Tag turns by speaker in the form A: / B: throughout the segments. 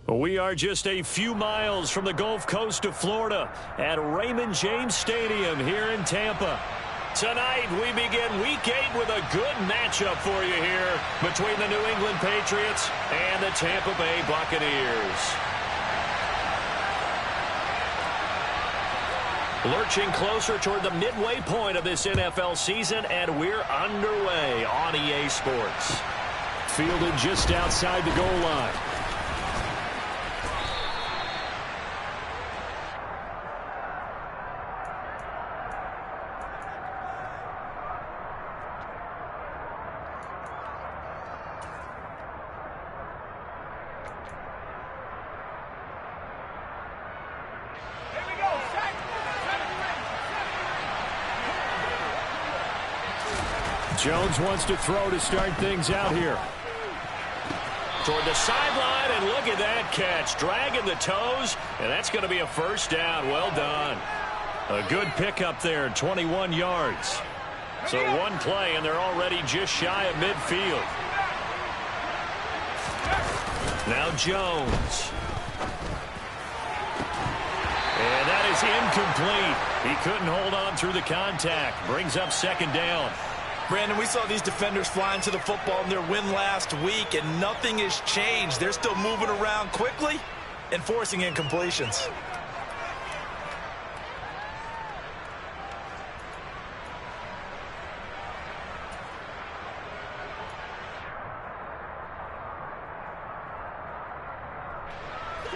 A: We are just a few miles from the Gulf Coast of Florida at Raymond James Stadium here in Tampa. Tonight, we begin Week 8 with a good matchup for you here between the New England Patriots and the Tampa Bay Buccaneers. Lurching closer toward the midway point of this NFL season, and we're underway on EA Sports.
B: Fielded just outside the goal line. Jones wants to throw to start things out here.
A: Toward the sideline, and look at that catch. Dragging the toes, and that's going to be a first down. Well done. A good pickup there, 21 yards. So one play, and they're already just shy of midfield. Now Jones. And that is incomplete. He couldn't hold on through the contact. Brings up second down.
C: Brandon, we saw these defenders flying to the football in their win last week, and nothing has changed. They're still moving around quickly and forcing incompletions.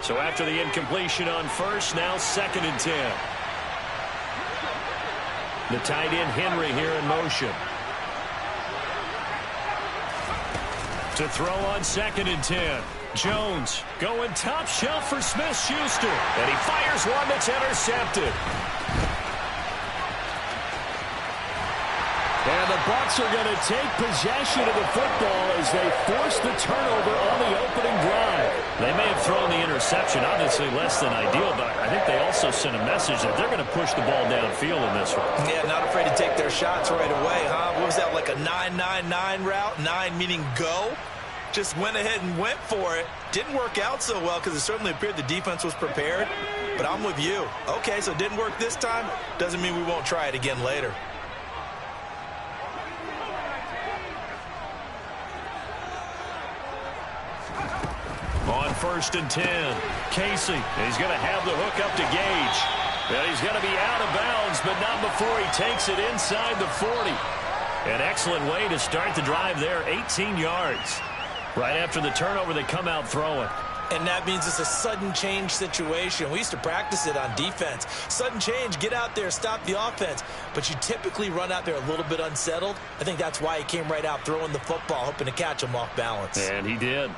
A: So after the incompletion on first, now 2nd and 10. The tight end Henry here in motion. To throw on 2nd and 10. Jones going top shelf for Smith-Schuster. And he fires one that's intercepted.
B: And the Bucs are going to take possession of the football as they force the turnover on the opening drive.
A: They may have thrown the interception, obviously less than ideal, but I think they also sent a message that they're going to push the ball downfield in this one.
C: Yeah, not afraid to take their shots right away, huh? What was that, like a 9-9-9 route? 9 meaning go? Just went ahead and went for it. Didn't work out so well because it certainly appeared the defense was prepared. But I'm with you. Okay, so it didn't work this time. Doesn't mean we won't try it again later.
A: On 1st and 10, Casey. He's going to have the hook up to Gage. And he's going to be out of bounds, but not before he takes it inside the 40. An excellent way to start the drive there, 18 yards. Right after the turnover, they come out throwing.
C: And that means it's a sudden change situation. We used to practice it on defense. Sudden change, get out there, stop the offense. But you typically run out there a little bit unsettled. I think that's why he came right out throwing the football, hoping to catch him off balance.
A: And he did.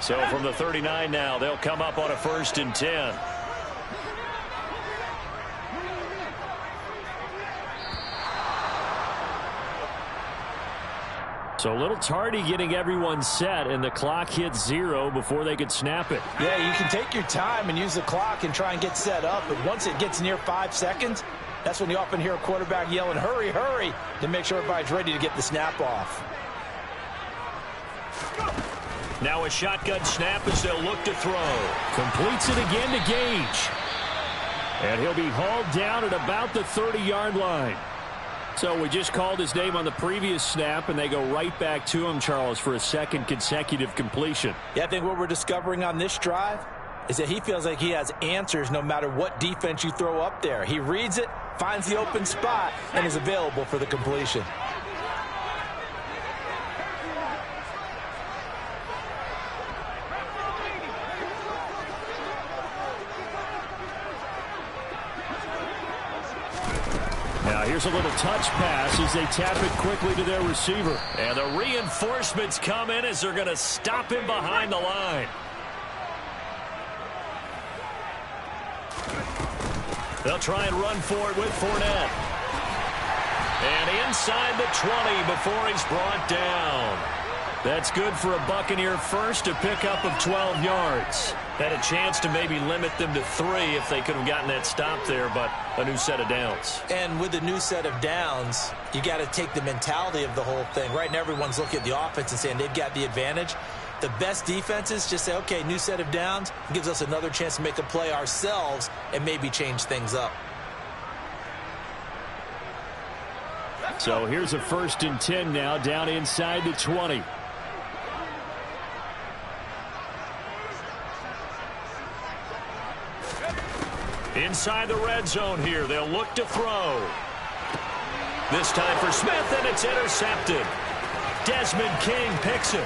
A: So from the 39 now, they'll come up on a 1st and 10. So a little tardy getting everyone set, and the clock hits 0 before they could snap it.
C: Yeah, you can take your time and use the clock and try and get set up, but once it gets near 5 seconds, that's when you often hear a quarterback yelling, hurry, hurry, to make sure everybody's ready to get the snap off.
A: Now a shotgun snap as they'll look to throw. Completes it again to Gage. And he'll be hauled down at about the 30-yard line. So we just called his name on the previous snap, and they go right back to him, Charles, for a 2nd consecutive completion.
C: Yeah, I think what we're discovering on this drive is that he feels like he has answers no matter what defense you throw up there. He reads it, finds the open spot, and is available for the completion.
A: Now here's a little touch pass as they tap it quickly to their receiver. And the reinforcements come in as they're going to stop him behind the line. They'll try and run for it with Fournette. And inside the 20 before he's brought down.
B: That's good for a Buccaneer first, a pickup of 12 yards.
A: Had a chance to maybe limit them to 3 if they could have gotten that stop there, but a new set of downs.
C: And with a new set of downs, you got to take the mentality of the whole thing. Right now, everyone's looking at the offense and saying they've got the advantage. The best defenses just say, okay, new set of downs, gives us another chance to make a play ourselves and maybe change things up.
B: So here's a 1st and 10 now, down inside the 20.
A: Inside the red zone here, they'll look to throw. This time for Smith, and it's intercepted. Desmond King picks it.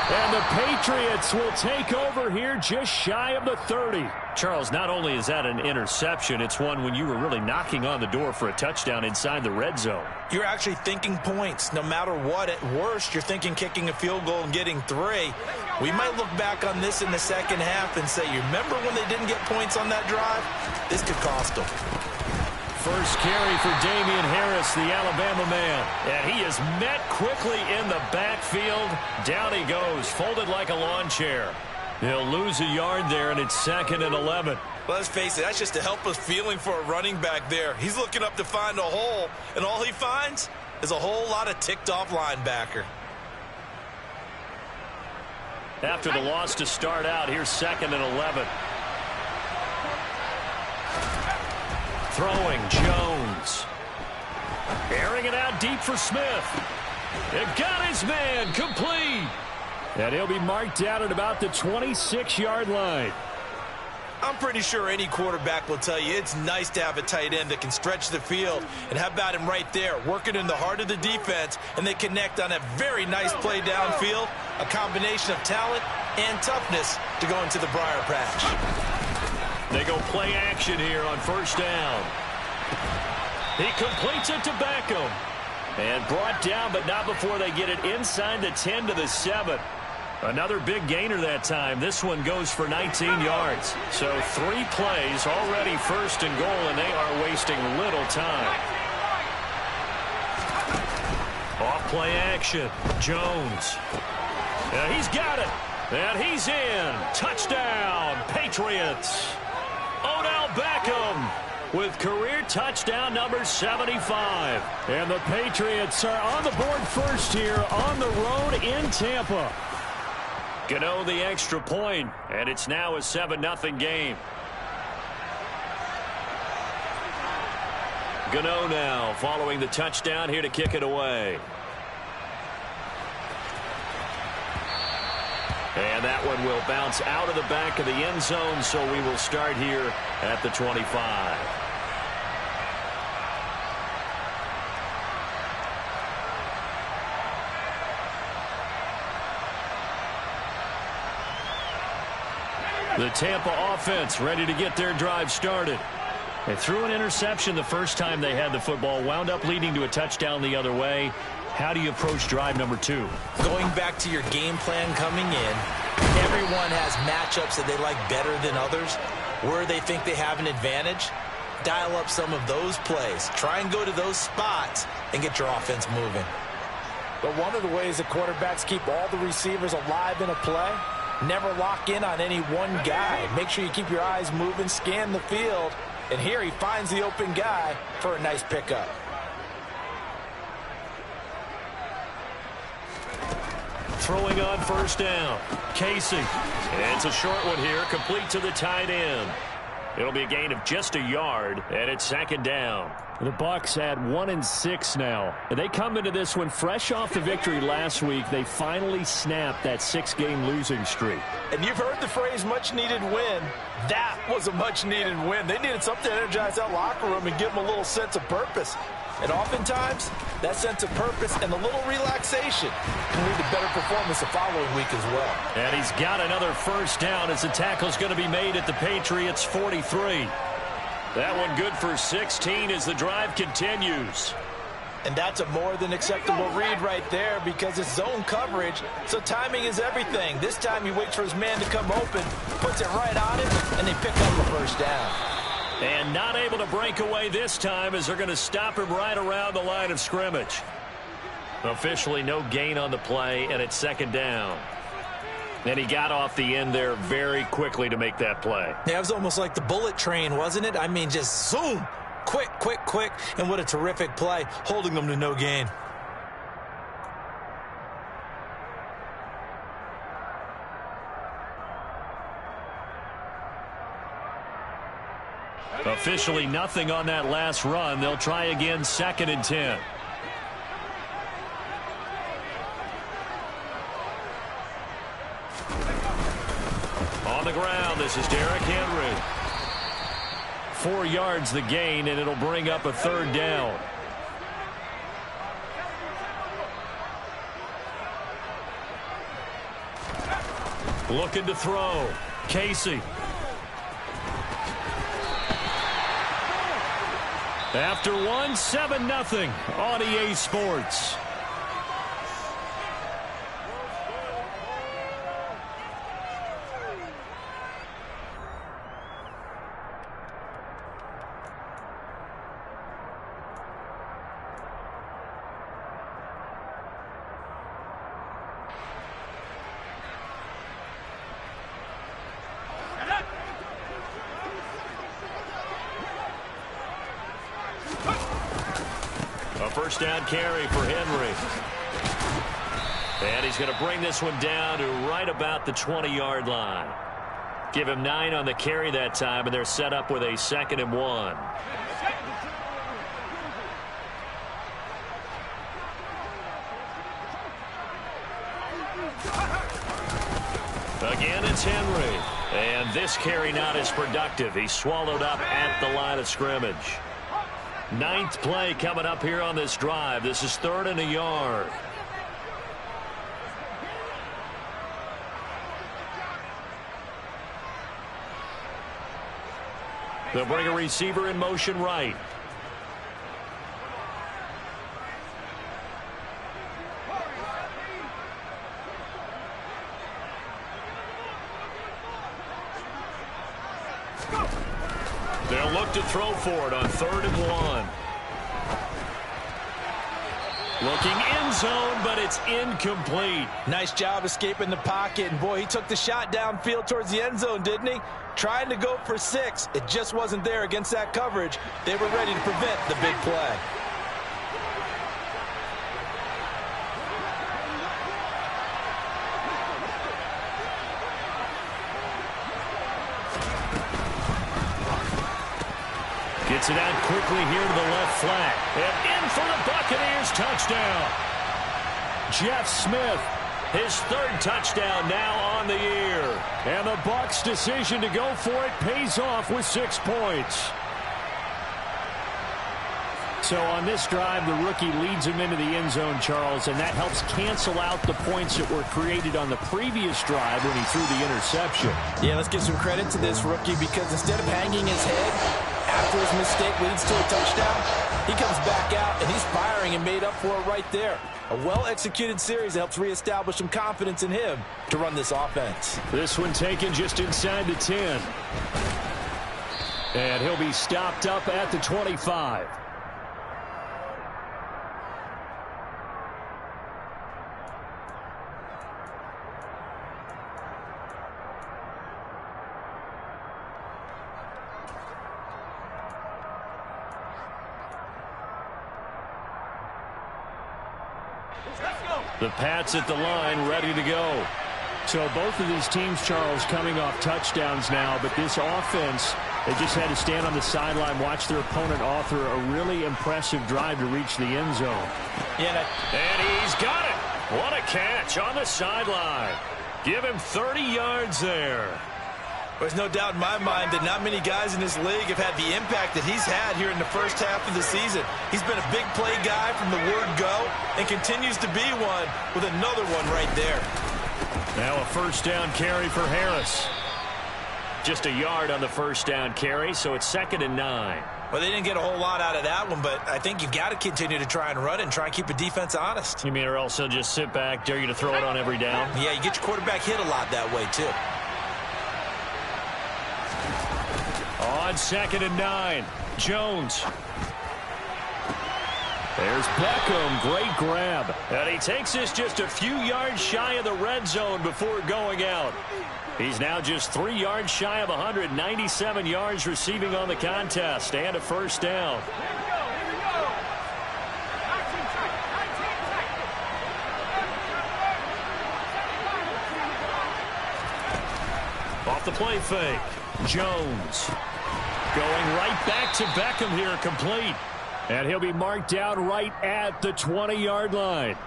B: And the Patriots will take over here just shy of the 30.
A: Charles, not only is that an interception, it's one when you were really knocking on the door for a touchdown inside the red zone.
C: You're actually thinking points. No matter what, at worst, you're thinking kicking a field goal and getting 3. We might look back on this in the second half and say, you remember when they didn't get points on that drive? This could cost them.
A: First carry for Damian Harris, the Alabama man. And he is met quickly in the backfield. Down he goes, folded like a lawn chair. He'll lose a yard there, and it's 2nd and 11.
C: Well, let's face it, that's just a helpless feeling for a running back there. He's looking up to find a hole, and all he finds is a whole lot of ticked-off linebacker.
A: After the loss to start out, here's 2nd and 11. Throwing, Jones. Airing it out deep for Smith. It got his man, complete.
B: And he'll be marked out at about the 26-yard line.
C: I'm pretty sure any quarterback will tell you it's nice to have a tight end that can stretch the field. And how about him right there, working in the heart of the defense, and they connect on a very nice play downfield, a combination of talent and toughness to go into the briar patch.
A: They go play action here on 1st down. He completes it to Beckham. And brought down, but not before they get it inside the 10 to the 7. Another big gainer that time. This one goes for 19 yards. So 3 plays, already 1st and goal, and they are wasting little time. Off play action. Jones. And he's got it. And he's in. Touchdown, Patriots. Odell Beckham with career touchdown number 75.
B: And the Patriots are on the board first here on the road in Tampa.
A: Gano the extra point, and it's now a 7-0 game. Gano now following the touchdown here to kick it away. And that one will bounce out of the back of the end zone, so we will start here at the 25. The Tampa offense ready to get their drive started. They threw an interception the first time they had the football, wound up leading to a touchdown the other way. How do you approach drive number 2?
C: Going back to your game plan coming in, everyone has matchups that they like better than others. Where they think they have an advantage, dial up some of those plays. Try and go to those spots and get your offense moving.
D: But one of the ways that quarterbacks keep all the receivers alive in a play, never lock in on any one guy. Make sure you keep your eyes moving, scan the field, and here he finds the open guy for a nice pickup.
A: Throwing on 1st down. Casey. And it's a short one here, complete to the tight end. It'll be a gain of just a yard, and it's 2nd down.
B: The Bucs at 1-6 now. And they come into this one fresh off the victory last week. They finally snapped that 6-game losing streak.
D: And you've heard the phrase much-needed win. That was a much-needed win. They needed something to energize that locker room and give them a little sense of purpose. And oftentimes, that sense of purpose and a little relaxation can lead to better performance the following week as well.
A: And he's got another 1st down as the tackle's going to be made at the Patriots 43. That one good for 16 as the drive continues.
D: And that's a more than acceptable read right there because it's zone coverage, so timing is everything. This time he waits for his man to come open, puts it right on him, and they pick up the 1st down.
A: And not able to break away this time as they're going to stop him right around the line of scrimmage.
B: Officially no gain on the play, and it's second down. And he got off the end there very quickly to make that play.
C: Yeah, it was almost like the bullet train, wasn't it? I mean, just zoom. Quick, quick, quick. And what a terrific play, holding them to no gain.
B: Officially nothing on that last run. They'll try again, second and 10. On the ground, this is Derrick Henry. 4 yards the gain, and it'll bring up a third down. Looking to throw. Casey. After one, 7-0 on EA Sports. First down carry for Henry. And he's going to bring this one down to right about the 20-yard line. Give him 9 on the carry that time, and they're set up with a 2nd and 1. Again, it's Henry. And this carry not as productive. He's swallowed up at the line of scrimmage. 9th play coming up here on this drive. This is 3rd and a yard. They'll bring a receiver in motion right. They'll look to throw for it on 3rd and 1. Looking end zone, but it's incomplete.
D: Nice job escaping the pocket. And, boy, he took the shot downfield towards the end zone, didn't he? Trying to go for 6. It just wasn't there against that coverage. They were ready to prevent the big play.
B: Gets it out quickly here to the left flat. And in for the Buccaneers touchdown. Jeff Smith, his 3rd touchdown now on the year. And the Bucs' decision to go for it pays off with 6 points. So on this drive, the rookie leads him into the end zone, Charles, and that helps cancel out the points that were created on the previous drive when he threw the interception.
D: Yeah, let's give some credit to this rookie because instead of hanging his head after his mistake leads to a touchdown, he comes back out and he's firing and made up for it right there. A well-executed series helps reestablish some confidence in him to run this offense.
B: This one taken just inside the 10. And he'll be stopped up at the 25. The Pats at the line, ready to go. So both of these teams, Charles, coming off touchdowns now, but this offense, they just had to stand on the sideline, watch their opponent author a really impressive drive to reach the end zone.
C: Yeah,
B: and he's got it. What a catch on the sideline. Give him 30 yards there.
C: There's no doubt in my mind that not many guys in this league have had the impact that he's had here in the first half of the season. He's been a big play guy from the word go and continues to be one with another one right there.
B: Now a first down carry for Harris. Just a yard on the first down carry, so it's 2nd and 9.
C: Well, they didn't get a whole lot out of that one, but I think you've got to continue to try and run it and try and keep the defense honest.
B: You mean or else he'll just sit back, dare you to throw it on every down?
C: Yeah, you get your quarterback hit a lot that way, too.
B: On 2nd and 9, Jones. There's Beckham. Great grab.
A: And he takes this just a few yards shy of the red zone before going out. He's now just 3 yards shy of 197 yards receiving on the contest and a first down. Off the play fake. Jones going right back to Beckham here, complete.
B: And he'll be marked down right at the 20-yard line.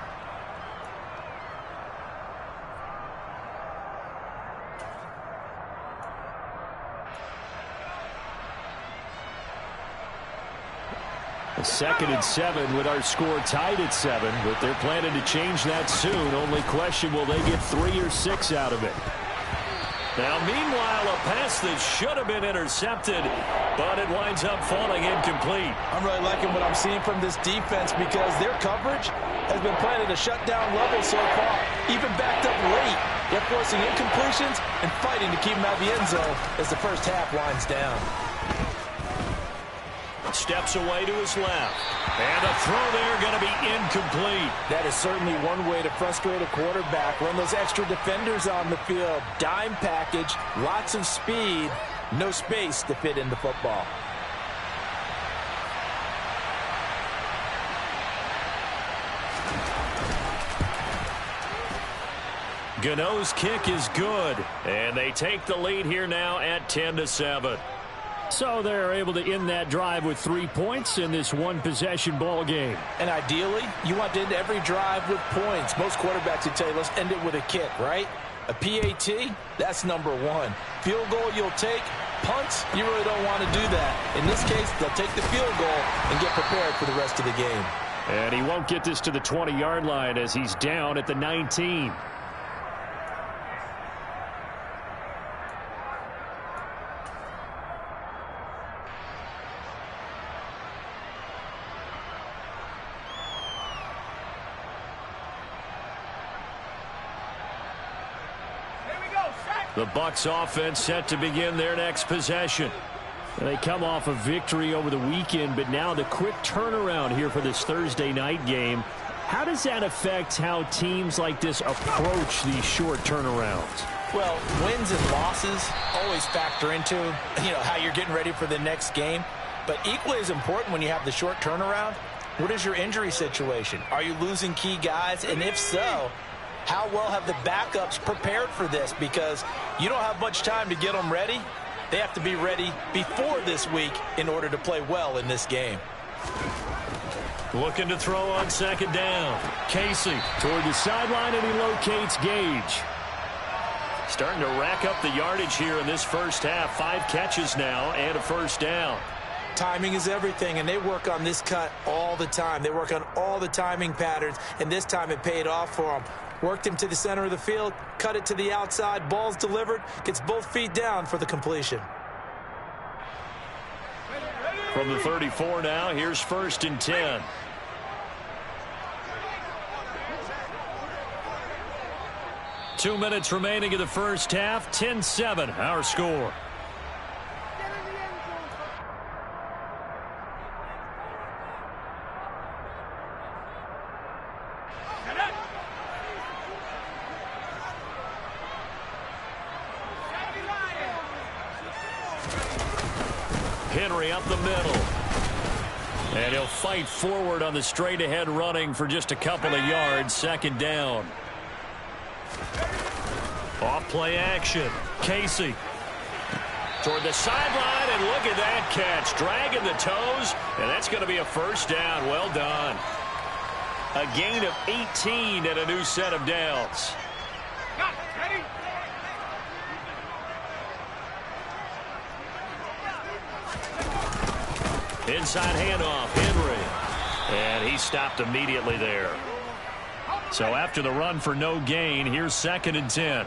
B: A 2nd and 7 with our score tied at 7, but they're planning to change that soon. Only question, will they get 3 or 6 out of it?
A: Now, meanwhile, a pass that should have been intercepted, but it winds up falling incomplete.
D: I'm really liking what I'm seeing from this defense because their coverage has been playing at a shutdown level so far, even backed up late. They're forcing incompletions and fighting to keep them out of the end zone as the first half winds down.
A: Steps away to his left. And a throw there going to be incomplete.
D: That is certainly one way to frustrate a quarterback. Run those extra defenders on the field. Dime package, lots of speed, no space to fit into football.
A: Gano's kick is good. And they take the lead here now at 10-7.
B: So they're able to end that drive with 3 points in this one-possession ball game.
D: And ideally, you want to end every drive with points. Most quarterbacks would tell you, let's end it with a kick, right? A PAT, that's number 1. Field goal you'll take. Punts, you really don't want to do that. In this case, they'll take the field goal and get prepared for the rest of the game.
B: And he won't get this to the 20-yard line as he's down at the 19.
A: The Bucs offense set to begin their next possession.
B: And they come off a victory over the weekend, but now the quick turnaround here for this Thursday night game. How does that affect how teams like this approach these short turnarounds?
D: Well, wins and losses always factor into, how you're getting ready for the next game. But equally as important when you have the short turnaround, what is your injury situation? Are you losing key guys? And if so, how well have the backups prepared for this? Because you don't have much time to get them ready. They have to be ready before this week in order to play well in this game.
A: Looking to throw on 2nd down. Casey
B: toward the sideline, and he locates Gage.
A: Starting to rack up the yardage here in this first half. 5 catches now and a first down.
D: Timing is everything, and they work on this cut all the time. They work on all the timing patterns, and this time it paid off for them. Worked him to the center of the field, cut it to the outside, ball's delivered, gets both feet down for the completion.
A: From the 34 now, here's 1st and 10. Two minutes remaining in the first half, 10-7, our score. Henry up the middle. And he'll fight forward on the straight-ahead running for just a couple of yards. 2nd down. Off-play action. Casey toward the sideline, and look at that catch. Dragging the toes, and that's going to be a first down. Well done. A gain of 18 and a new set of downs. Inside handoff, Henry. And he stopped immediately there. So after the run for no gain, here's 2nd and 10.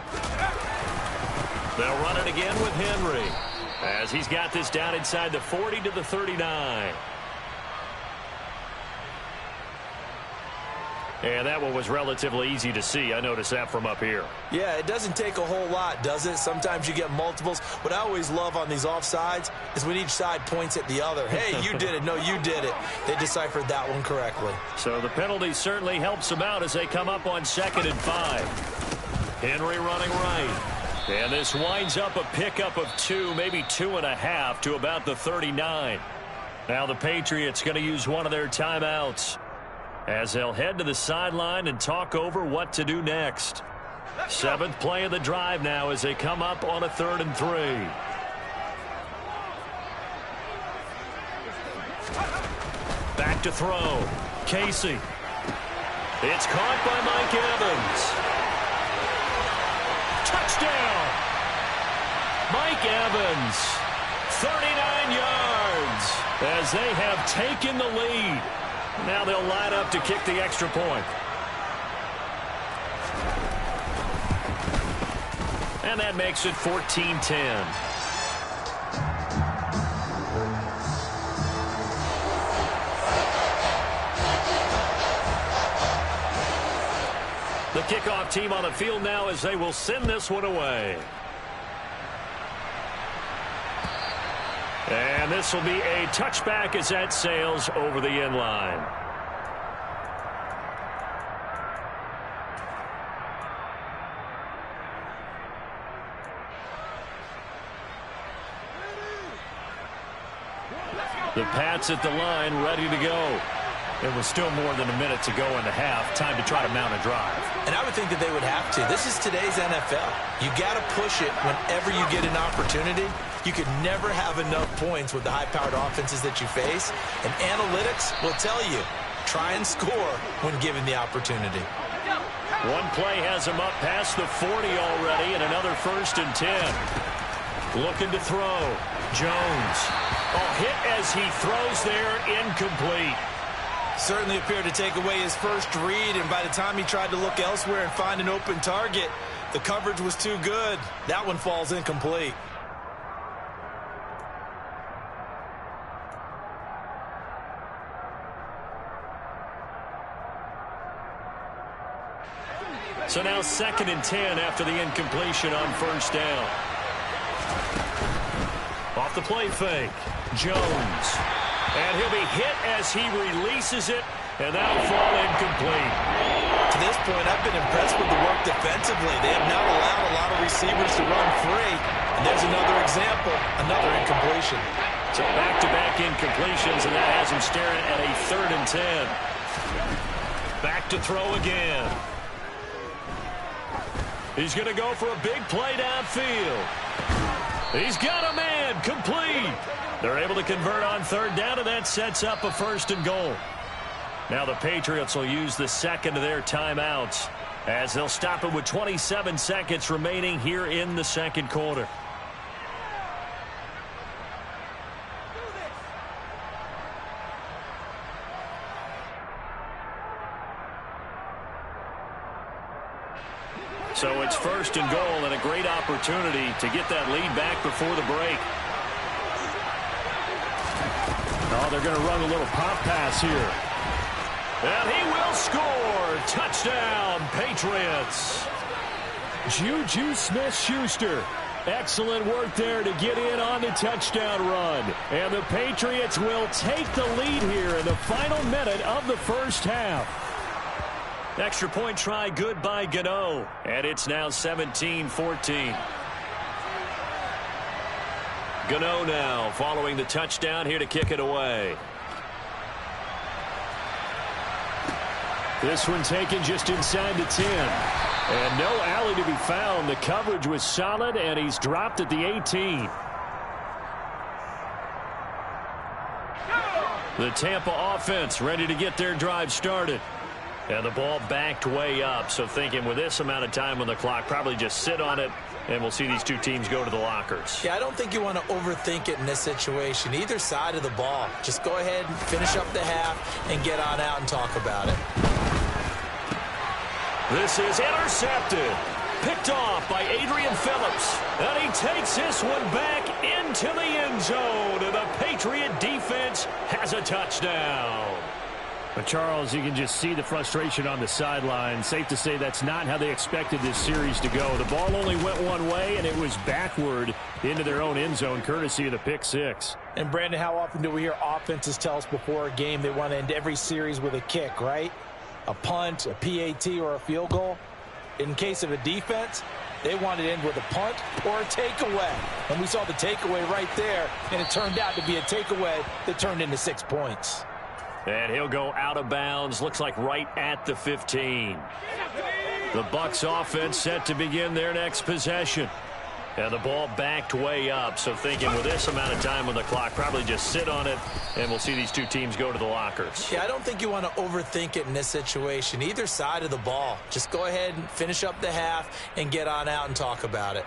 A: They'll run it again with Henry as he's got this down inside the 40 to the 39. And that one was relatively easy to see. I noticed that from up here.
C: Yeah, it doesn't take a whole lot, does it? Sometimes you get multiples. What I always love on these offsides is when each side points at the other. Hey, you did it. No, you did it. They deciphered that one correctly.
A: So the penalty certainly helps them out as they come up on 2nd and 5. Henry running right. And this winds up a pickup of 2, maybe 2.5 to about the 39. Now the Patriots going to use one of their timeouts as they'll head to the sideline and talk over what to do next. 7th play of the drive now as they come up on a 3rd and 3. Back to throw. Casey. It's caught by Mike Evans. Touchdown. Mike Evans. 39 yards as they have taken the lead. Now they'll line up to kick the extra point. And that makes it 14-10. The kickoff team on the field now as they will send this one away. And this will be a touchback as that sails over the end line. The Pats at the line, ready to go. It was still more than a minute to go in the half. Time to try to mount a drive.
C: And I would think that they would have to. This is today's NFL. You got to push it whenever you get an opportunity. You could never have enough points with the high-powered offenses that you face. And analytics will tell you, try and score when given the opportunity.
A: One play has him up past the 40 already, and another 1st and 10. Looking to throw. Jones. Oh, hit as he throws there, incomplete.
C: Certainly appeared to take away his first read, and by the time he tried to look elsewhere and find an open target, the coverage was too good. That one falls incomplete.
A: So now 2nd and 10 after the incompletion on 1st down. Off the play fake. Jones. And he'll be hit as he releases it, and that'll fall incomplete.
C: To this point, I've been impressed with the work defensively. They have not allowed a lot of receivers to run free. And there's another example, another incompletion.
A: So back-to-back incompletions, and that has him staring at a 3rd and 10. Back to throw again. He's going to go for a big play downfield. He's got a man, complete. They're able to convert on 3rd down, and that sets up a 1st and goal. Now the Patriots will use the 2nd of their timeouts as they'll stop it with 27 seconds remaining here in the 2nd quarter. So it's 1st and goal, and a great opportunity to get that lead back before the break. Oh, they're going to run a little pop pass here. And he will score. Touchdown, Patriots. Juju Smith-Schuster. Excellent work there to get in on the touchdown run. And the Patriots will take the lead here in the final minute of the 1st half. Extra point try good by Gano. And it's now 17-14. Gano now following the touchdown here to kick it away. This one taken just inside the 10. And no alley to be found. The coverage was solid, and he's dropped at the 18. The Tampa offense ready to get their drive started. And the ball backed way up, so thinking with this amount of time on the clock, probably just sit on it, and we'll see these two teams go to the lockers.
C: Yeah, I don't think you want to overthink it in this situation. Either side of the ball. Just go ahead and finish up the half and get on out and talk about it.
A: This is intercepted. Picked off by Adrian Phillips. And he takes this one back into the end zone. And the Patriot defense has a touchdown.
B: But Charles, you can just see the frustration on the sideline. Safe to say that's not how they expected this series to go. The ball only went one way, and it was backward into their own end zone, courtesy of the pick six.
D: And, Brandon, how often do we hear offenses tell us before a game they want to end every series with a kick, right? A punt, a PAT, or a field goal. In case of a defense, they want to end with a punt or a takeaway. And we saw the takeaway right there, and it turned out to be a takeaway that turned into 6 points.
A: And he'll go out of bounds, looks like right at the 15. The Bucs offense set to begin their next possession. And the ball backed way up, so thinking with this amount of time on the clock, probably just sit on it, and we'll see these two teams go to the lockers.
C: Yeah, I don't think you want to overthink it in this situation. Either side of the ball. Just go ahead and finish up the half and get on out and talk about it.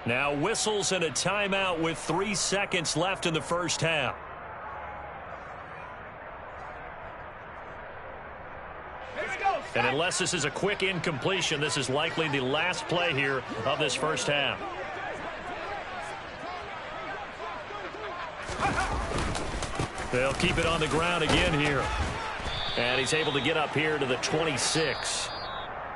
A: Now whistles and a timeout with 3 seconds left in the first half. And unless this is a quick incompletion, this is likely the last play here of this first half. They'll keep it on the ground again here. And he's able to get up here to the 26.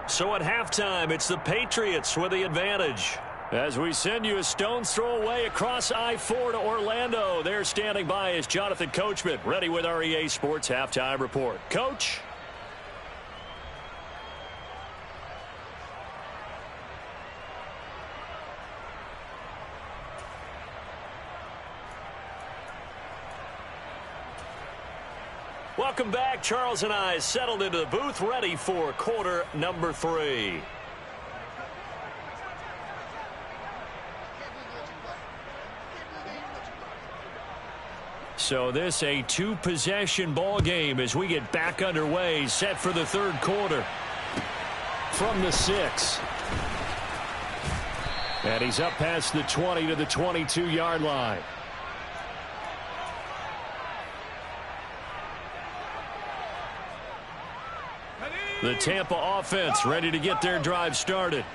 A: So at halftime, it's the Patriots with the advantage. As we send you a stone's throw away across I-4 to Orlando. There standing by is Jonathan Coachman, ready with our EA Sports Halftime Report. Coach? Welcome back. Charles and I settled into the booth, ready for quarter number 3. So this a 2-possession ball game as we get back underway, set for the third quarter. From the 6. And he's up past the 20 to the 22-yard line. The Tampa offense ready to get their drive started.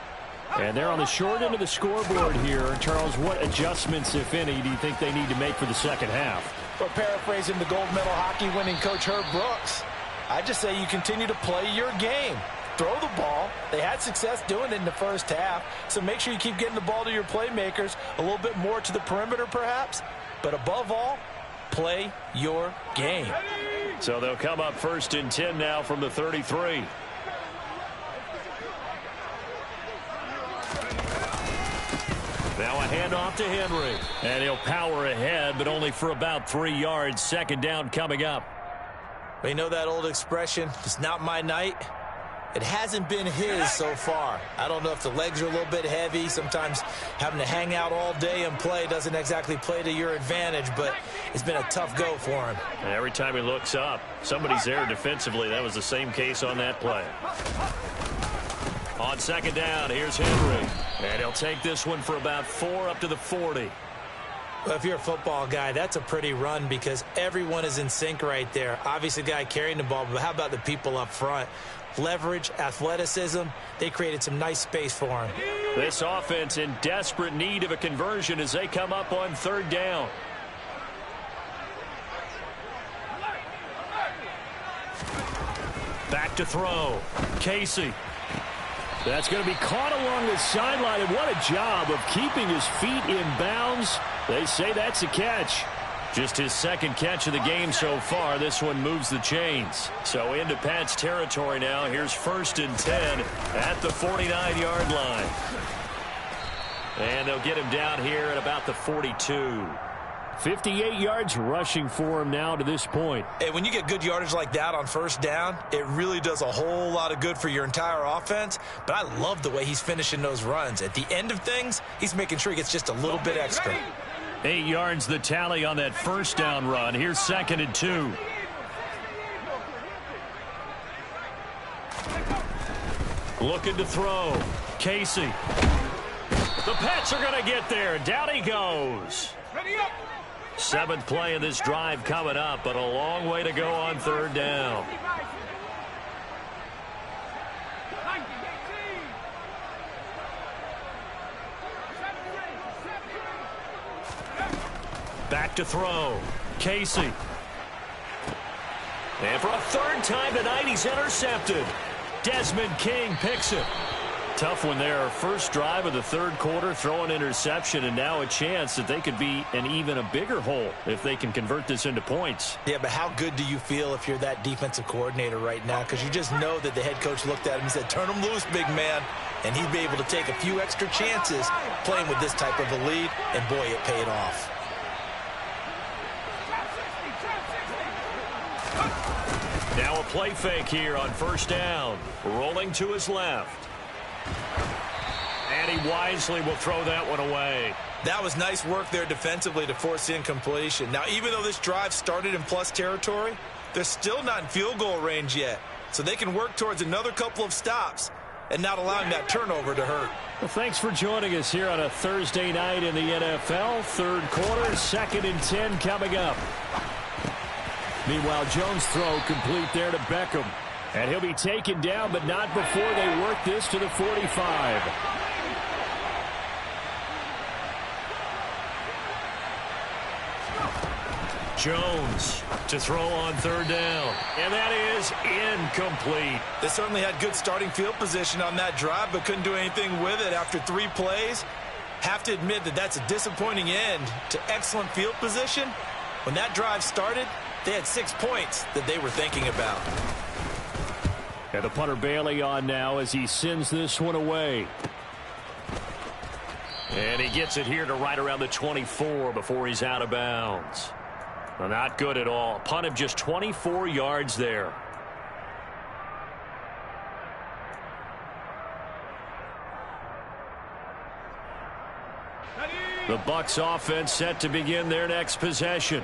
A: And they're on the short end of the scoreboard here. Charles, what adjustments, if any, do you think they need to make for the second half?
D: Or paraphrasing the gold medal hockey winning coach Herb Brooks, I just say you continue to play your game. Throw the ball. They had success doing it in the first half, so make sure you keep getting the ball to your playmakers, a little bit more to the perimeter perhaps, but above all, play your game.
A: So they'll come up 1st and 10 now from the 33. Now a handoff to Henry. And he'll power ahead, but only for about 3 yards. Second down coming up.
C: You know that old expression, it's not my night? It hasn't been his so far. I don't know if the legs are a little bit heavy. Sometimes having to hang out all day and play doesn't exactly play to your advantage, but it's been a tough go for him.
A: And every time he looks up, somebody's there defensively. That was the same case on that play. On second down, here's Henry. And he'll take this one for about 4 up to the 40.
C: Well, if you're a football guy, that's a pretty run because everyone is in sync right there. Obviously, the guy carrying the ball, but how about the people up front? Leverage, athleticism, they created some nice space for him.
A: This offense in desperate need of a conversion as they come up on third down. Back to throw. Casey. That's going to be caught along the sideline, and what a job of keeping his feet in bounds. They say that's a catch. Just his second catch of the game so far. This one moves the chains. So into Pat's territory now. Here's 1st and 10 at the 49-yard line. And they'll get him down here at about the 42.
B: 58 yards rushing for him now to this point.
C: Hey, when you get good yardage like that on first down, it really does a whole lot of good for your entire offense. But I love the way he's finishing those runs. At the end of things, he's making sure he gets just a little bit extra.
A: 8 yards the tally on that first down run. Here's 2nd and 2. Looking to throw. Casey. The Pats are going to get there. Down he goes. 7th play of this drive coming up, but a long way to go on third down. Back to throw. Casey.
B: And for a third time tonight, he's intercepted. Desmond King picks it. Tough one there. First drive of the third quarter, throw an interception, and now a chance that they could be in even a bigger hole if they can convert this into points.
D: Yeah, but how good do you feel if you're that defensive coordinator right now? Because you just know that the head coach looked at him and said, turn him loose, big man. And he'd be able to take a few extra chances playing with this type of a lead, and boy, it paid off.
B: Now a play fake here on first down. Rolling to his left. And he wisely will throw that one away.
C: That was nice work there defensively to force the incompletion. Now, even though this drive started in plus territory, they're still not in field goal range yet. So they can work towards another couple of stops and not allowing that turnover to hurt.
B: Well, thanks for joining us here on a Thursday night in the NFL. Third quarter, 2nd and 10 coming up. Meanwhile, Jones' throw complete there to Beckham. And he'll be taken down, but not before they work this to the 45. Jones to throw on third down. And that is incomplete.
C: They certainly had good starting field position on that drive, but couldn't do anything with it after 3 plays. Have to admit that that's a disappointing end to excellent field position. When that drive started, they had 6 points that they were thinking about.
B: And the punter Bailey on now as he sends this one away. And he gets it here to right around the 24 before he's out of bounds. Well, not good at all. Punt of just 24 yards there. The Bucs offense set to begin their next possession.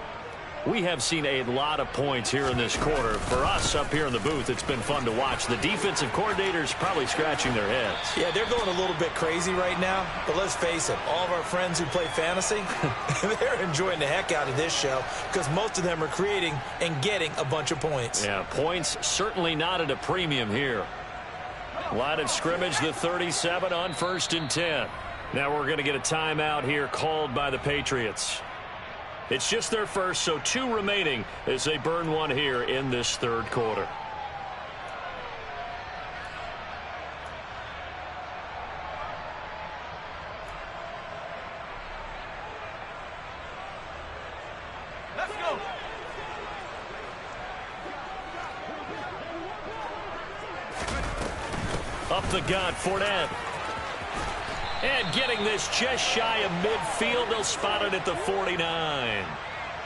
B: We have seen a lot of points here in this quarter. For us up here in the booth, it's been fun to watch. The defensive coordinators probably scratching their heads.
C: Yeah, they're going a little bit crazy right now. But let's face it, all of our friends who play fantasy, they're enjoying the heck out of this show because most of them are creating and getting a bunch of points.
B: Yeah, points certainly not at a premium here. Line of scrimmage, the 37 on 1st and 10. Now we're going to get a timeout here called by the Patriots. It's just their first, so 2 remaining as they burn one here in this third quarter.
C: Let's go.
B: Up the gut, Fournette. And getting this just shy of midfield, they'll spot it at the 49.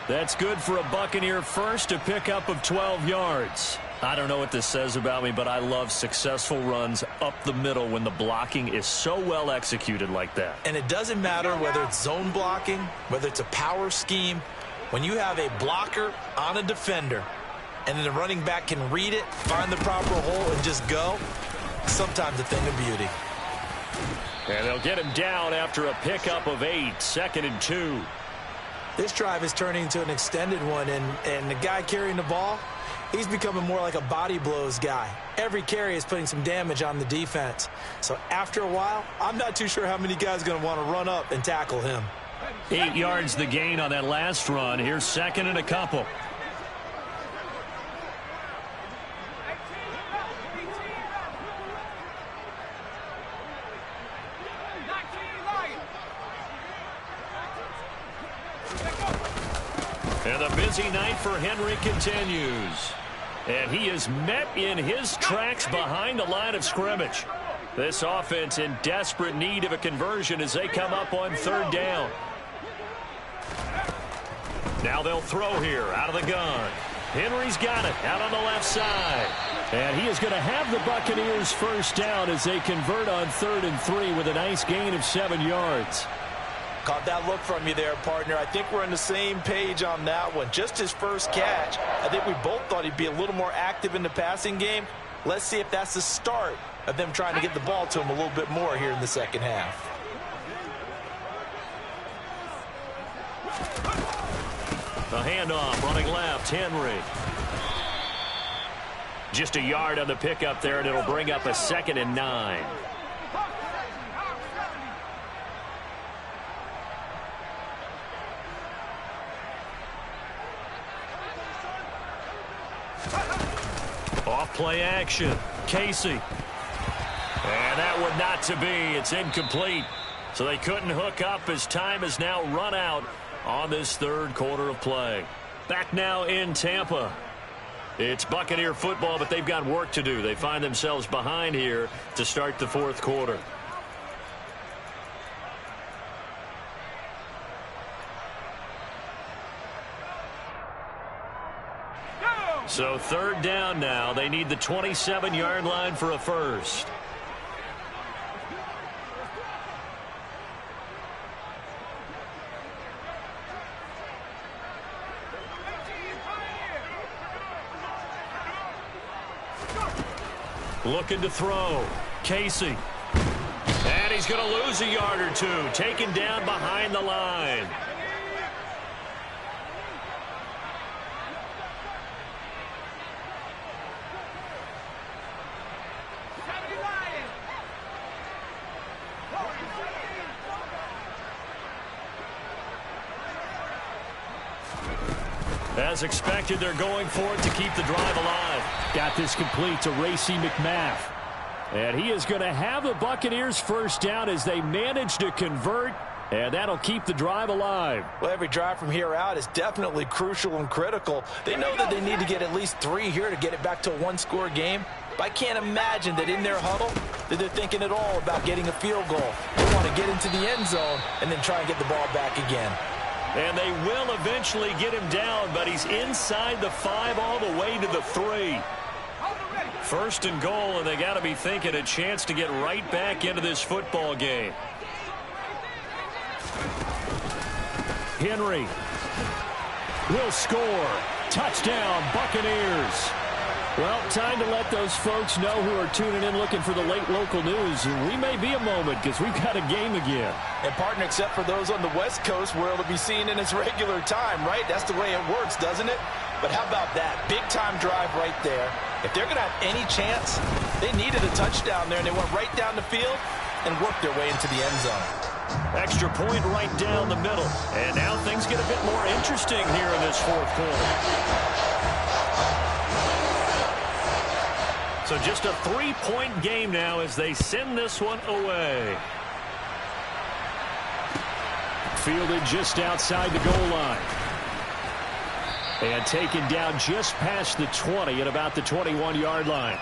B: That's good for a Buccaneer first, a pickup of 12 yards. I don't know what this says about me, but I love successful runs up the middle when the blocking is so well executed like that.
C: And it doesn't matter whether it's zone blocking, whether it's a power scheme. When you have a blocker on a defender, and then the running back can read it, find the proper hole, and just go, sometimes a thing of beauty.
B: And they'll get him down after a pickup of 8, 2nd and 2.
C: This drive is turning into an extended one, and the guy carrying the ball, he's becoming more like a body blows guy. Every carry is putting some damage on the defense. So after a while, I'm not too sure how many guys are going to want to run up and tackle him.
B: 8 yards the gain on that last run. Here's 2nd and a couple. And the busy night for Henry continues. And he is met in his tracks behind the line of scrimmage. This offense in desperate need of a conversion as they come up on 3rd down. Now they'll throw here out of the gun. Henry's got it out on the left side. And he is going to have the Buccaneers first down as they convert on 3rd and 3 with a nice gain of 7 yards.
C: Caught that look from you there, partner. I think we're on the same page on that one. Just his first catch. I think we both thought he'd be a little more active in the passing game. Let's see if that's the start of them trying to get the ball to him a little bit more here in the second half.
B: The handoff running left, Henry. Just a yard on the pickup there, and it'll bring up a 2nd and 9.
A: Off play action. Casey. And that would not to be. It's incomplete. So they couldn't hook up as time has now run out on this third quarter of play. Back now in Tampa. It's Buccaneer football, but they've got work to do. They find themselves behind here to start the fourth quarter. So third down now. They need the 27-yard line for a first. Looking to throw. Casey. And he's going to lose a yard or two. Taken down behind the line. As expected, they're going for it to keep the drive alive.
B: Got this complete to Racey McMath. And he is going to have the Buccaneers first down as they manage to convert. And that'll keep the drive alive.
D: Well, every drive from here out is definitely crucial and critical. They know that they need to get at least 3 here to get it back to a one-score game. But I can't imagine that in their huddle that they're thinking at all about getting a field goal. They want to get into the end zone and then try and get the ball back again.
A: And they will eventually get him down, but he's inside the 5 all the way to the 3. First and goal, and they got to be thinking a chance to get right back into this football game.
B: Henry will score. Touchdown, Buccaneers. Well, time to let those folks know who are tuning in looking for the late local news. We may be a moment because we've got a game again.
D: And, partner, except for those on the West Coast where it'll be seen in its regular time, right? That's the way it works, doesn't it? But how about that? Big-time drive right there. If they're going to have any chance, they needed a touchdown there, and they went right down the field and worked their way into the end zone.
A: Extra point right down the middle. And now things get a bit more interesting here in this fourth quarter. So just a 3-point game now as they send this one away.
B: Fielded just outside the goal line. And taken down just past the 20 at about the 21-yard line.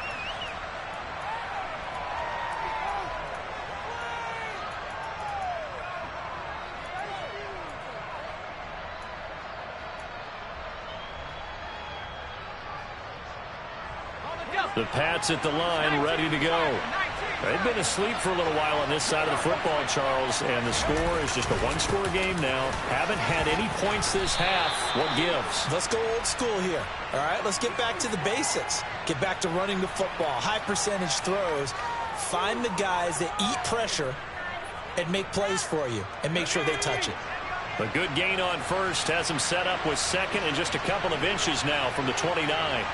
A: The Pats at the line, ready to go. They've been asleep for a little while on this side of the football, Charles, and the score is just a one-score game now. Haven't had any points this half. What gives?
D: Let's go old school here. All right, let's get back to the basics. Get back to running the football, high percentage throws. Find the guys that eat pressure and make plays for you and make sure they touch it.
A: A good gain on first has him set up with second and just a couple of inches now from the 29.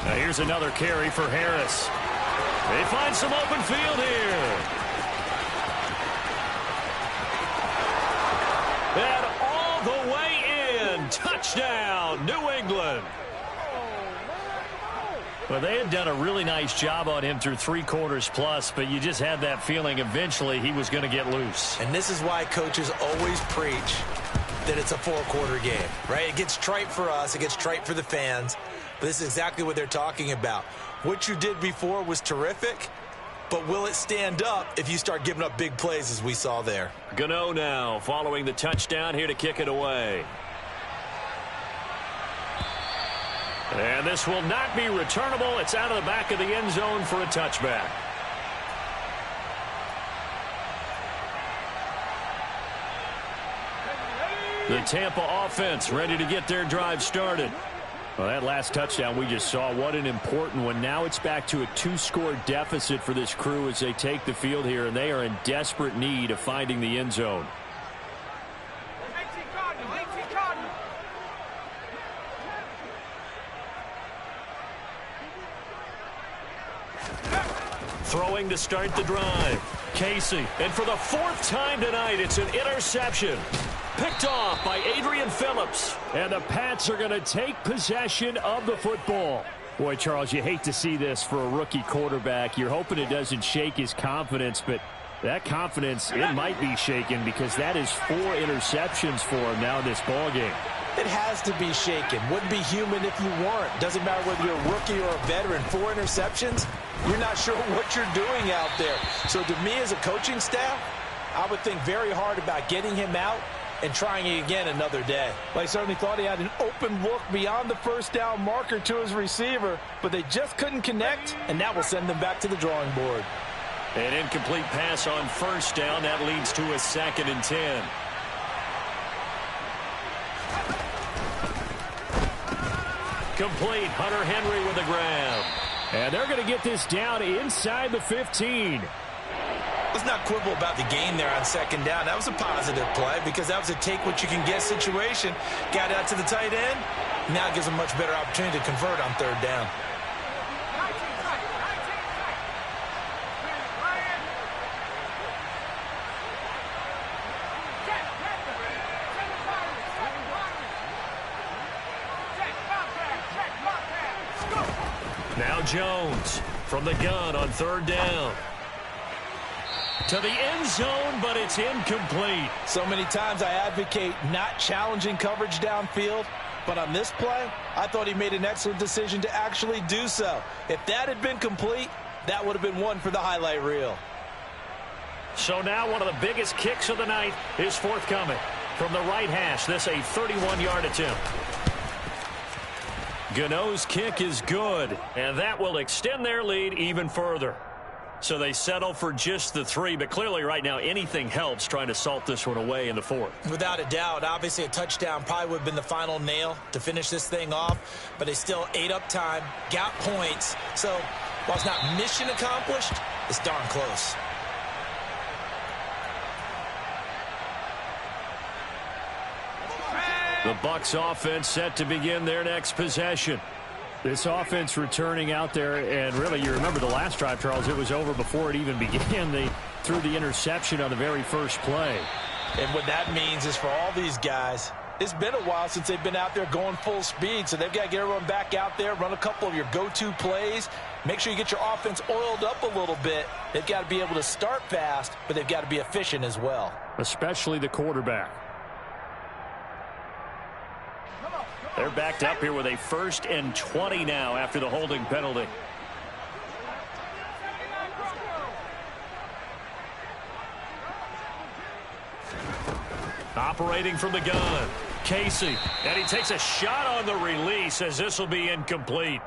A: Now here's another carry for Harris. They find some open field here. And all the way in. Touchdown, New England. Well, they had done a really nice job on him through 3 quarters plus, but you just had that feeling eventually he was going to get loose.
D: And this is why coaches always preach that it's a 4-quarter game, right? It gets trite for us. It gets trite for the fans. But this is exactly what they're talking about. What you did before was terrific, but will it stand up if you start giving up big plays as we saw there?
A: Gano now following the touchdown here to kick it away. And this will not be returnable. It's out of the back of the end zone for a touchback. The Tampa offense ready to get their drive started. Well, that last touchdown we just saw, what an important one. Now it's back to a 2-score deficit for this crew as they take the field here, and they are in desperate need of finding the end zone. Throwing to start the drive. Casey, and for the fourth time tonight, it's an interception. Picked off by Adrian Phillips.
B: And the Pats are going to take possession of the football. Boy, Charles, you hate to see this for a rookie quarterback. You're hoping it doesn't shake his confidence, but that confidence, it might be shaken because that is 4 interceptions for him now in this ballgame.
D: It has to be shaken. Wouldn't be human if you weren't. Doesn't matter whether you're a rookie or a veteran. 4 interceptions, you're not sure what you're doing out there. So to me as a coaching staff, I would think very hard about getting him out and trying it again another day. Well, he certainly thought he had an open look beyond the first down marker to his receiver, but they just couldn't connect, and that will send them back to the drawing board.
A: An incomplete pass on first down. That leads to a 2nd and 10. Complete. Hunter Henry with a grab.
B: And they're going to get this down inside the 15.
C: Let's not quibble about the gain there on 2nd down. That was a positive play because that was a take-what-you-can-get situation. Got out to the tight end. Now it gives them much better opportunity to convert on 3rd down.
A: Now Jones from the gun on 3rd down. To the end zone, but it's incomplete.
D: So many times I advocate not challenging coverage downfield, but on this play, I thought he made an excellent decision to actually do so. If that had been complete, that would have been one for the highlight reel.
A: So now one of the biggest kicks of the night is forthcoming. From the right hash, this a 31-yard attempt. Gano's kick is good, and that will extend their lead even further. So they settle for just the 3, but clearly right now anything helps trying to salt this one away in the 4th.
C: Without a doubt, obviously a touchdown probably would have been the final nail to finish this thing off, but they still ate up time, got points. So while it's not mission accomplished, it's darn close.
A: The Bucs offense set to begin their next possession.
B: This offense returning out there, and really you remember the last drive, Charles, it was over before it even began. They threw the interception on the very first play.
D: And what that means is for all these guys, it's been a while since they've been out there going full speed, so they've got to get everyone back out there, run a couple of your go-to plays, make sure you get your offense oiled up a little bit. They've got to be able to start fast, but they've got to be efficient as well.
B: Especially the quarterback.
A: They're backed up here with a 1st and 20 now after the holding penalty. Operating from the gun, Casey, and he takes a shot on the release as this will be incomplete.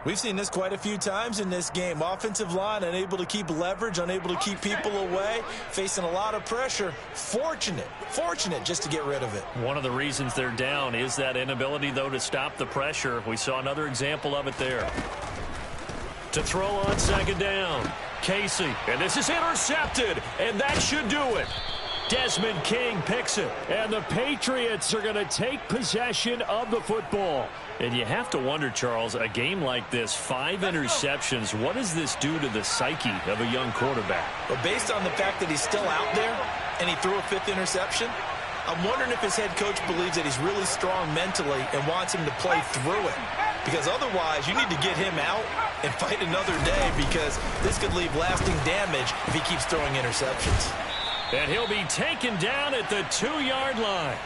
C: We've seen this quite a few times in this game. Offensive line unable to keep leverage, unable to keep people away, facing a lot of pressure. Fortunate just to get rid of it.
A: One of the reasons they're down is that inability, though, to stop the pressure. We saw another example of it there. To throw on 2nd down, Casey, and this is intercepted, and that should do it. Desmond King picks it.
B: And the Patriots are going to take possession of the football.
A: And you have to wonder, Charles, a game like this, 5 interceptions, what does this do to the psyche of a young quarterback?
C: But based on the fact that he's still out there and he threw a 5th interception, I'm wondering if his head coach believes that he's really strong mentally and wants him to play through it. Because otherwise, you need to get him out and fight another day because this could leave lasting damage if he keeps throwing interceptions.
A: And he'll be taken down at the 2-yard line.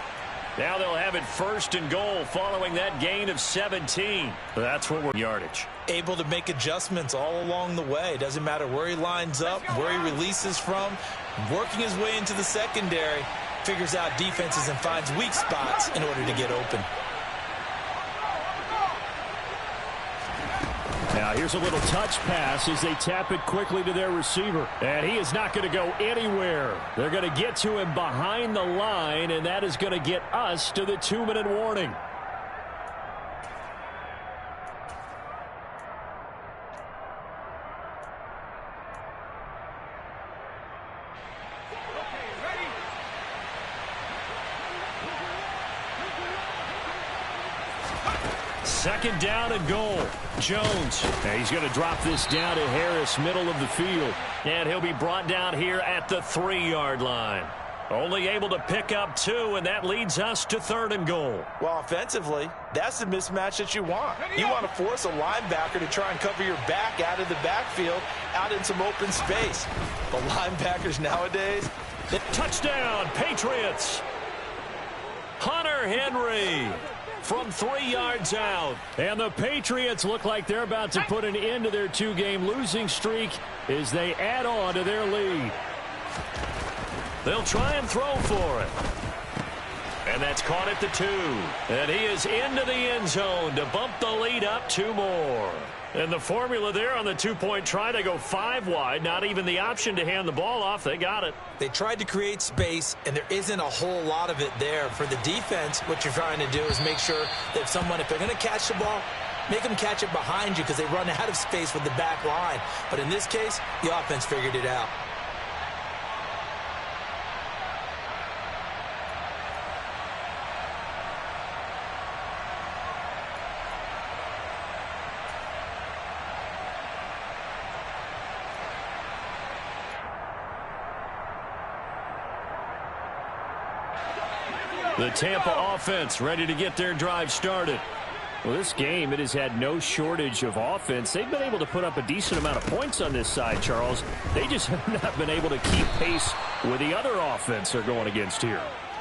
A: Now they'll have it 1st and goal following that gain of 17. That's what we're yardage.
C: Able to make adjustments all along the way. Doesn't matter where he lines up, where he releases from. Working his way into the secondary. Figures out defenses and finds weak spots in order to get open.
B: Now here's a little touch pass as they tap it quickly to their receiver. And he is not going to go anywhere. They're going to get to him behind the line, and that is going to get us to the 2-minute warning. Second down and goal. Jones. And he's going to drop this down to Harris, middle of the field. And he'll be brought down here at the 3-yard line. Only able to pick up 2, and that leads us to 3rd and goal.
D: Well, offensively, that's the mismatch that you want. You want to force a linebacker to try and cover your back out of the backfield, out in some open space. The linebackers nowadays.
B: Touchdown, Patriots. Hunter Henry from 3 yards out. And the Patriots look like they're about to put an end to their 2-game losing streak as they add on to their lead. They'll try and throw for it. And that's caught at the 2. And he is into the end zone to bump the lead up 2 more. And the formula there on the 2-point try, they go 5 wide. Not even the option to hand the ball off. They got it.
D: They tried to create space, and there isn't a whole lot of it there. For the defense, what you're trying to do is make sure that if they're going to catch the ball, make them catch it behind you because they run out of space with the back line. But in this case, the offense figured it out.
B: The Tampa offense ready to get their drive started. Well, this game, it has had no shortage of offense. They've been able to put up a decent amount of points on this side, Charles. They just have not been able to keep pace with the other offense they're going against here.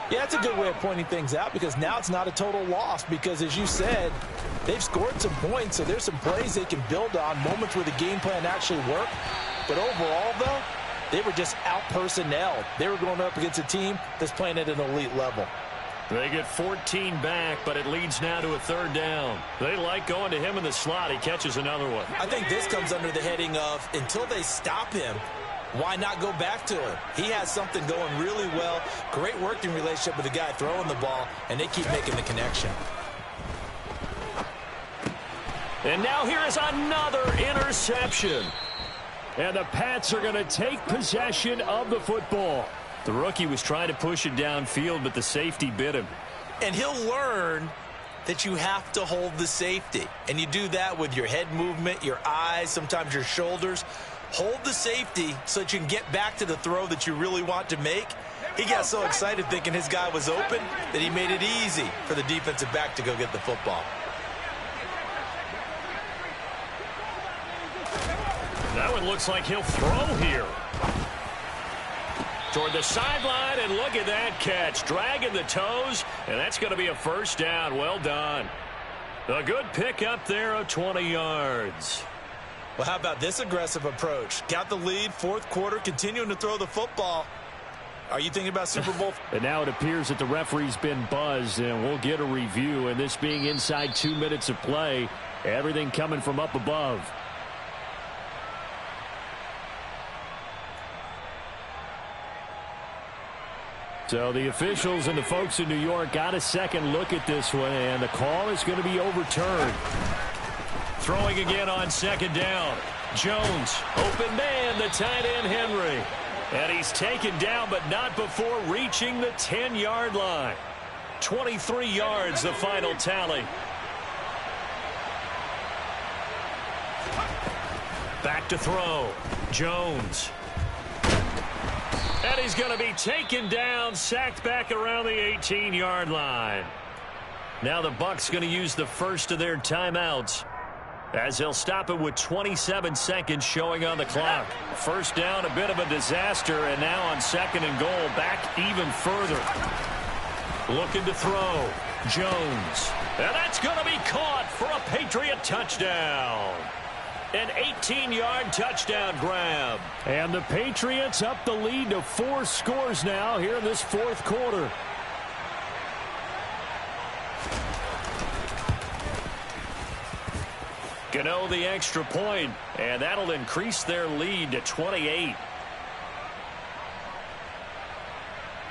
D: Yeah, that's a good way of pointing things out because now it's not a total loss because, as you said, they've scored some points, so there's some plays they can build on, moments where the game plan actually worked. But overall, though, they were just out-personnelled. They were going up against a team that's playing at an elite level.
B: They get 14 back, but it leads now to a 3rd down. They like going to him in the slot. He catches another one.
D: I think this comes under the heading of until they stop him, why not go back to him? He has something going really well. Great working relationship with the guy throwing the ball, and they keep making the connection.
B: And now here is another interception. And the Pats are going to take possession of the football. The rookie was trying to push it downfield, but the safety bit him.
D: And he'll learn that you have to hold the safety. And you do that with your head movement, your eyes, sometimes your shoulders. Hold the safety so that you can get back to the throw that you really want to make. He got so excited thinking his guy was open that he made it easy for the defensive back to go get the football.
B: That one looks like he'll throw here. Toward the sideline, and look at that catch. Dragging the toes, and that's going to be a 1st down. Well done. A good pick up there of 20 yards.
D: Well, how about this aggressive approach? Got the lead, 4th quarter, continuing to throw the football. Are you thinking about Super Bowl?
B: And now it appears that the referee's been buzzed, and we'll get a review. And this being inside 2 minutes of play, everything coming from up above. So the officials and the folks in New York got a second look at this one, and the call is going to be overturned. Throwing again on 2nd down. Jones, open man, the tight end Henry. And he's taken down, but not before reaching the 10-yard line. 23 yards, the final tally. Back to throw. Jones. And he's going to be taken down, sacked back around the 18-yard line. Now the Bucs going to use the first of their timeouts as they'll stop it with 27 seconds showing on the clock. 1st down, a bit of a disaster, and now on 2nd and goal, back even further. Looking to throw. Jones. And that's going to be caught for a Patriot touchdown. An 18-yard touchdown grab. And the Patriots up the lead to 4 scores now here in this 4th quarter. Gano the extra point, and that'll increase their lead to 28.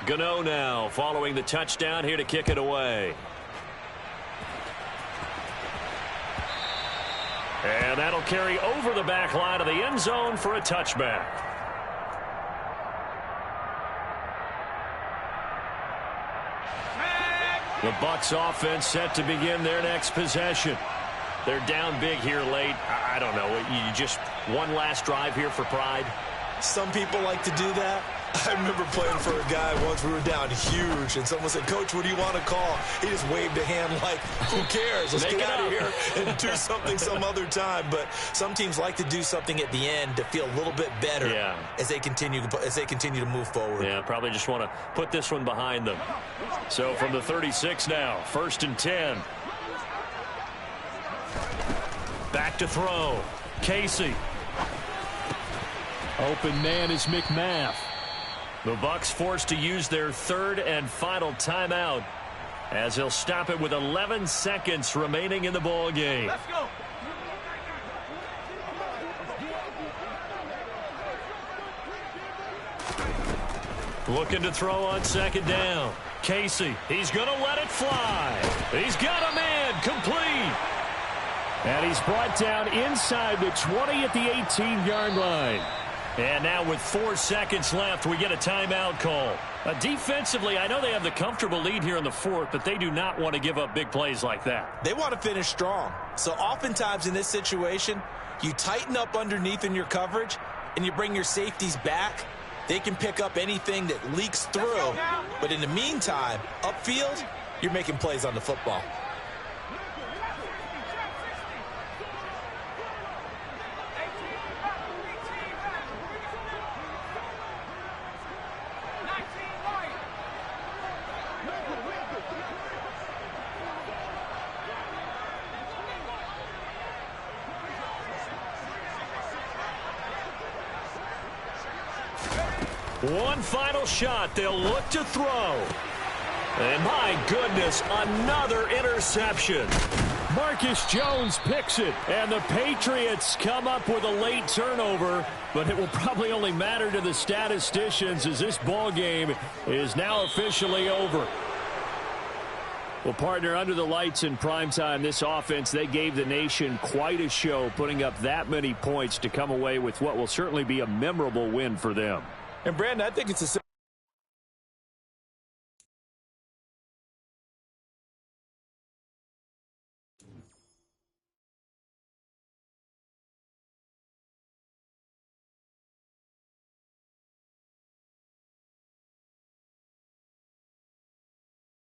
B: Gano now following the touchdown here to kick it away. And that'll carry over the back line of the end zone for a touchback. The Bucs offense set to begin their next possession. They're down big here late. I don't know. You just one last drive here for pride?
C: Some people like to do that. I remember playing for a guy once. We were down huge, and someone said, "Coach, what do you want to call?" He just waved a hand like, "Who cares? Let's get out of here and do something some other time." But some teams like to do something at the end to feel a little bit better as they continue to move forward.
B: Yeah, probably just want to put this one behind them. So from the 36 now, 1st and 10. Back to throw. Casey. Open man is McMath. The Bucs forced to use their third and final timeout as they'll stop it with 11 seconds remaining in the ball game.
E: Let's go.
B: Looking to throw on 2nd down. Casey, he's going to let it fly. He's got a man complete. And he's brought down inside the 20 at the 18-yard line. And now with 4 seconds left, we get a timeout call. Defensively, I know they have the comfortable lead here in the 4th, but they do not want to give up big plays like that.
C: They want to finish strong. So oftentimes in this situation, you tighten up underneath in your coverage, and you bring your safeties back. They can pick up anything that leaks through. But in the meantime, upfield, you're making plays on the football.
B: One final shot. They'll look to throw. And my goodness, another interception. Marcus Jones picks it. And the Patriots come up with a late turnover. But it will probably only matter to the statisticians as this ball game is now officially over. Well, partner, under the lights in primetime, this offense, they gave the nation quite a show, putting up that many points to come away with what will certainly be a memorable win for them.
D: And, Brandon, I think it's a